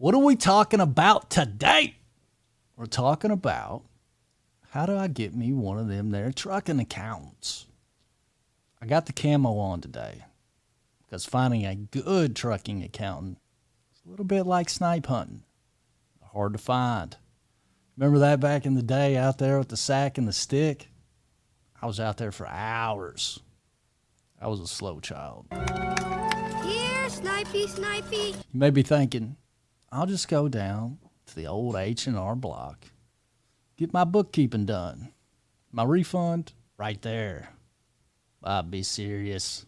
What are we talking about today? We're talking about how do I get me one of them there trucking accountants. I got the camo on today because finding a good trucking accountant is a little bit like snipe hunting. They're hard to find. Remember that back in the day out there with the sack and the stick? I was out there for hours. I was a slow child. Here, Snipey, Snipey. You may be thinking, I'll just go down to the old H&R Block, get my bookkeeping done. My refund, right there. I'll be serious.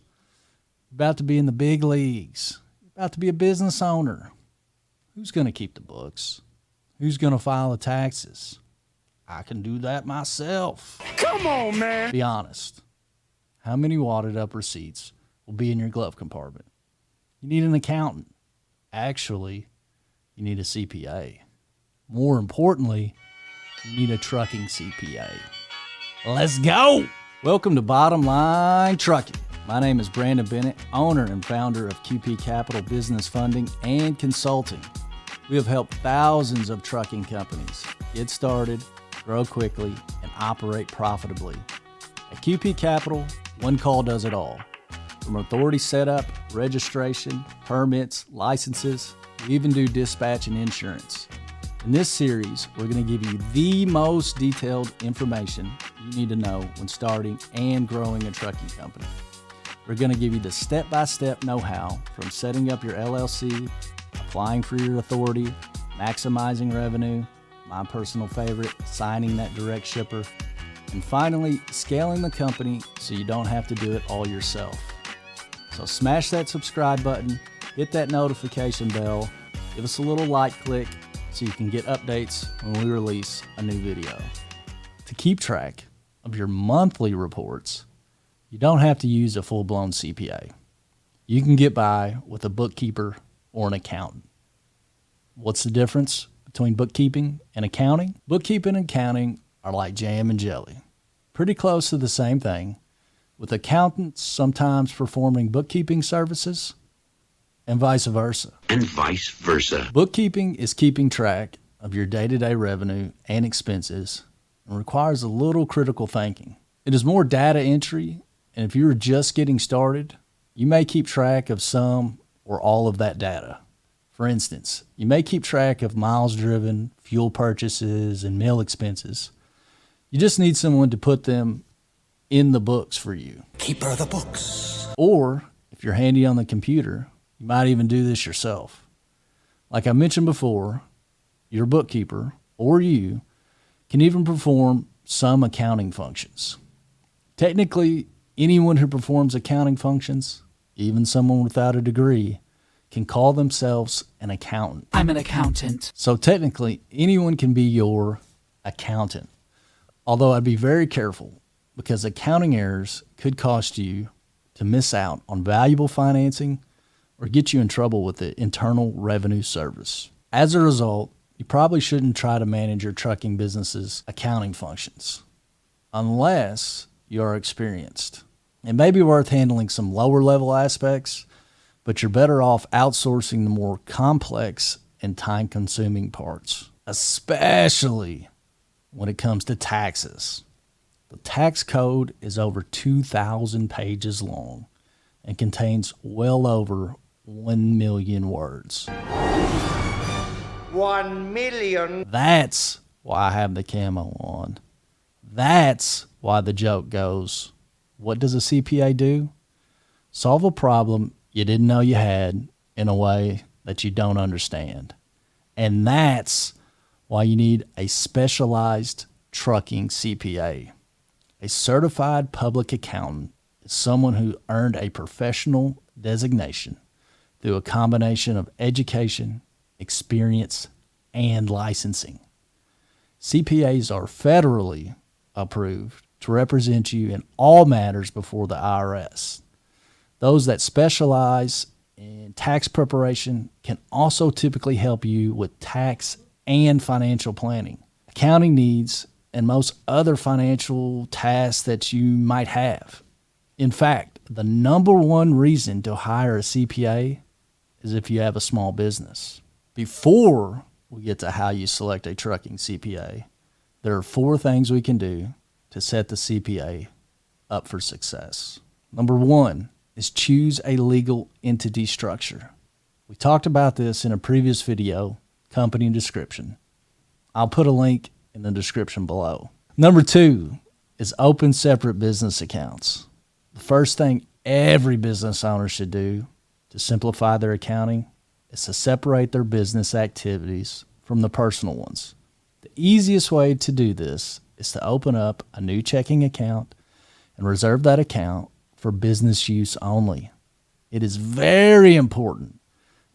You're about to be in the big leagues. You're about to be a business owner. Who's going to keep the books? Who's going to file the taxes? I can do that myself. Come on, man. Be honest. How many wadded up receipts will be in your glove compartment? You need an accountant. Actually, you need a CPA. More importantly, you need a trucking CPA. Let's go! Welcome to Bottom Line Trucking. My name is Brandon Bennett, owner and founder of QP Capital Business Funding and Consulting. We have helped thousands of trucking companies get started, grow quickly, and operate profitably. At QP Capital, one call does it all. From authority setup, registration, permits, licenses, we even do dispatch and insurance. In this series, we're going to give you the most detailed information you need to know when starting and growing a trucking company. We're going to give you the step-by-step know-how from setting up your LLC, applying for your authority, maximizing revenue, my personal favorite, signing that direct shipper, and finally, scaling the company so you don't have to do it all yourself. So smash that subscribe button, hit that notification bell, give us a little like click so you can get updates when we release a new video. To keep track of your monthly reports, you don't have to use a full-blown CPA. You can get by with a bookkeeper or an accountant. What's the difference between bookkeeping and accounting? Bookkeeping and accounting are like jam and jelly. Pretty close to the same thing, with accountants sometimes performing bookkeeping services and vice versa. Bookkeeping is keeping track of your day-to-day revenue and expenses and requires a little critical thinking. It is more data entry, and if you're just getting started, you may keep track of some or all of that data. For instance, you may keep track of miles driven, fuel purchases, and meal expenses. You just need someone to put them in the books for you. Keeper of the books. Or, if you're handy on the computer, you might even do this yourself. Like I mentioned before, your bookkeeper, or you, can even perform some accounting functions. Technically, anyone who performs accounting functions, even someone without a degree, can call themselves an accountant. I'm an accountant. So technically, anyone can be your accountant. Although I'd be very careful because accounting errors could cost you to miss out on valuable financing or get you in trouble with the Internal Revenue Service. As a result, you probably shouldn't try to manage your trucking business's accounting functions unless you are experienced. It may be worth handling some lower level aspects, but you're better off outsourcing the more complex and time consuming parts, especially when it comes to taxes. The tax code is over 2,000 pages long and contains well over 1 million words. 1 million. That's why I have the camo on. That's why the joke goes, what does a CPA do? Solve a problem you didn't know you had in a way that you don't understand. And that's why you need a specialized trucking CPA. A certified public accountant is someone who earned a professional designation through a combination of education, experience, and licensing. CPAs are federally approved to represent you in all matters before the IRS. Those that specialize in tax preparation can also typically help you with tax and financial planning, accounting needs, and most other financial tasks that you might have. In fact, the number one reason to hire a CPA is if you have a small business. Before we get to how you select a trucking CPA, there are 4 things we can do to set the CPA up for success. Number 1 is choose a legal entity structure. We talked about this in a previous video, company description. I'll put a link in the description below. Number 2 is open separate business accounts. The first thing every business owner should do to simplify their accounting is to separate their business activities from the personal ones. The easiest way to do this is to open up a new checking account and reserve that account for business use only. It is very important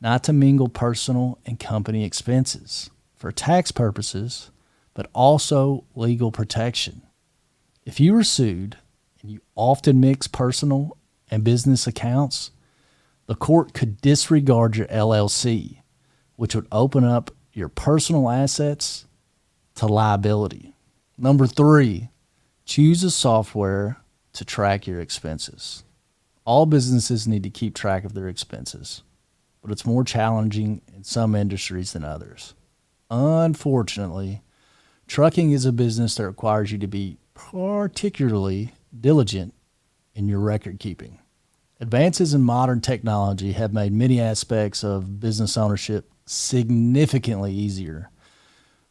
not to mingle personal and company expenses for tax purposes, but also legal protection. If you were sued and you often mix personal and business accounts, the court could disregard your LLC, which would open up your personal assets to liability. Number 3, choose a software to track your expenses. All businesses need to keep track of their expenses, but it's more challenging in some industries than others. Unfortunately, trucking is a business that requires you to be particularly diligent in your record keeping. Advances in modern technology have made many aspects of business ownership significantly easier.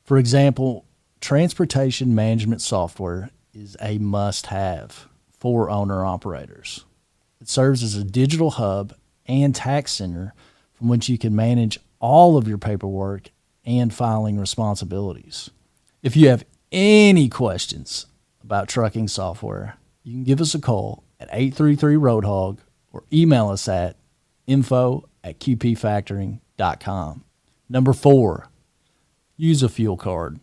For example, transportation management software is a must-have for owner-operators. It serves as a digital hub and tax center from which you can manage all of your paperwork and filing responsibilities. If you have any questions about trucking software, you can give us a call at 833-ROADHOG or email us at info@qpfactoring.com. Number 4, use a fuel card.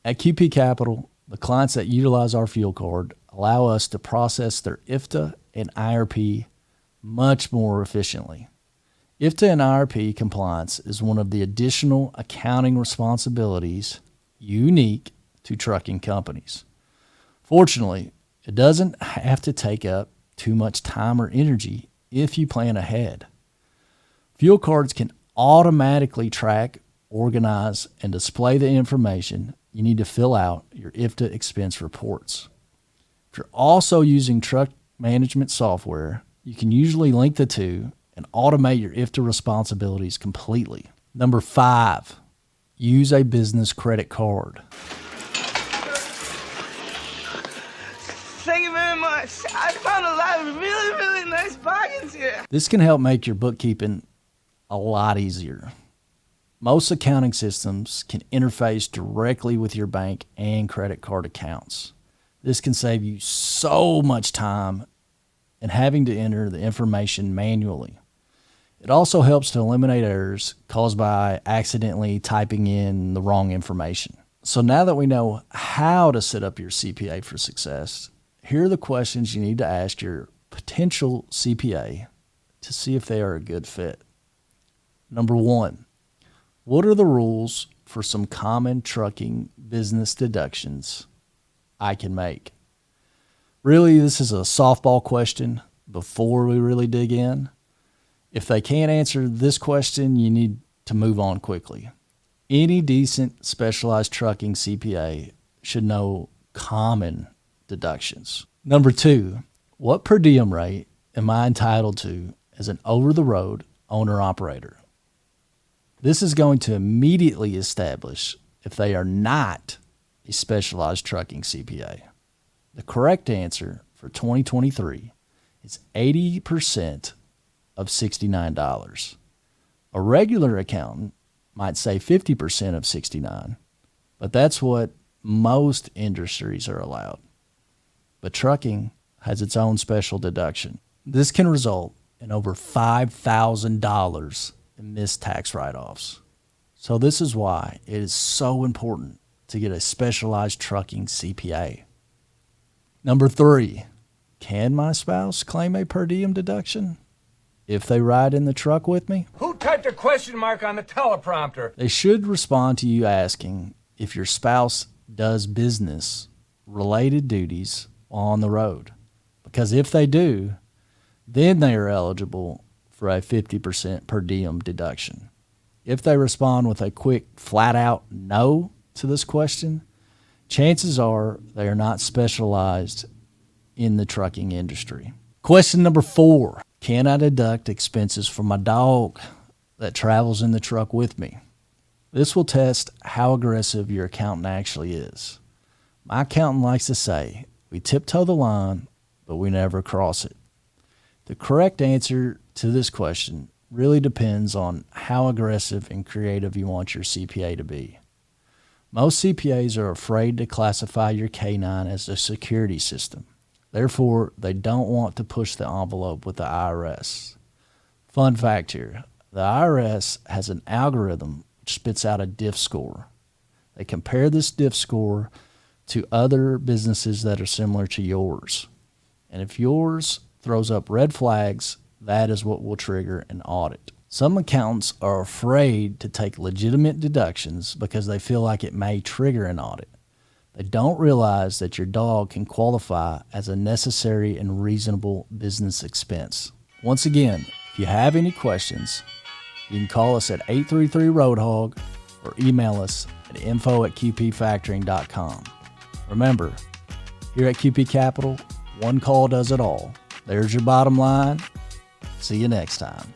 At QP Capital, the clients that utilize our fuel card allow us to process their IFTA and IRP much more efficiently. IFTA and IRP compliance is one of the additional accounting responsibilities unique to trucking companies. Fortunately, it doesn't have to take up too much time or energy if you plan ahead. Fuel cards can automatically track, organize, and display the information you need to fill out your IFTA expense reports. If you're also using truck management software, you can usually link the two and automate your IFTA responsibilities completely. Number 5, use a business credit card. Thank you very much. I found a lot of really nice bargains here. This can help make your bookkeeping a lot easier. Most accounting systems can interface directly with your bank and credit card accounts. This can save you so much time and having to enter the information manually. It also helps to eliminate errors caused by accidentally typing in the wrong information. So now that we know how to set up your CPA for success, here are the questions you need to ask your potential CPA to see if they are a good fit. Number 1, what are the rules for some common trucking business deductions I can make? Really, this is a softball question before we really dig in. If they can't answer this question, you need to move on quickly. Any decent specialized trucking CPA should know common deductions. Number 2, what per diem rate am I entitled to as an over-the-road owner-operator? This is going to immediately establish if they are not a specialized trucking CPA. The correct answer for 2023 is 80% of $69. A regular accountant might say 50% of $69, but that's what most industries are allowed. But trucking has its own special deduction. This can result in over $5,000 in missed tax write-offs. So this is why it is so important to get a specialized trucking CPA. Number 3, can my spouse claim a per diem deduction if they ride in the truck with me? Who typed a question mark on the teleprompter? They should respond to you asking if your spouse does business-related duties on the road. Because if they do, then they are eligible for a 50% per diem deduction. If they respond with a quick, flat-out no to this question, chances are they are not specialized in the trucking industry. Question number 4, can I deduct expenses for my dog that travels in the truck with me? This will test how aggressive your accountant actually is. My accountant likes to say, we tiptoe the line, but we never cross it. The correct answer to this question really depends on how aggressive and creative you want your CPA to be. Most CPAs are afraid to classify your K-9 as a security system. Therefore, they don't want to push the envelope with the IRS. Fun fact here, the IRS has an algorithm which spits out a diff score. They compare this diff score to other businesses that are similar to yours. And if yours throws up red flags, that is what will trigger an audit. Some accountants are afraid to take legitimate deductions because they feel like it may trigger an audit. They don't realize that your dog can qualify as a necessary and reasonable business expense. Once again, if you have any questions, you can call us at 833-ROADHOG or email us at info@qpfactoring.com. Remember, here at QP Capital, one call does it all. There's your bottom line. See you next time.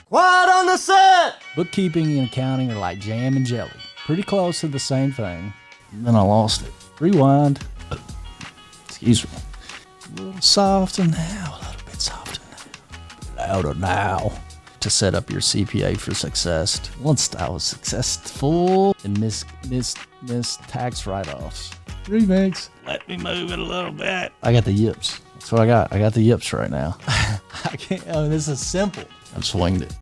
Quiet on the set! Bookkeeping and accounting are like jam and jelly. Pretty close to the same thing. And then I lost it. Rewind. Excuse me. A little softer now. A little bit softer now. Louder now. To set up your CPA for success. Once I was successful and miss tax write-offs. Remix. Let me move it a little bit. I got the yips. That's what I got. I got the yips right now. I can't. I mean, this is simple. I've swinged it.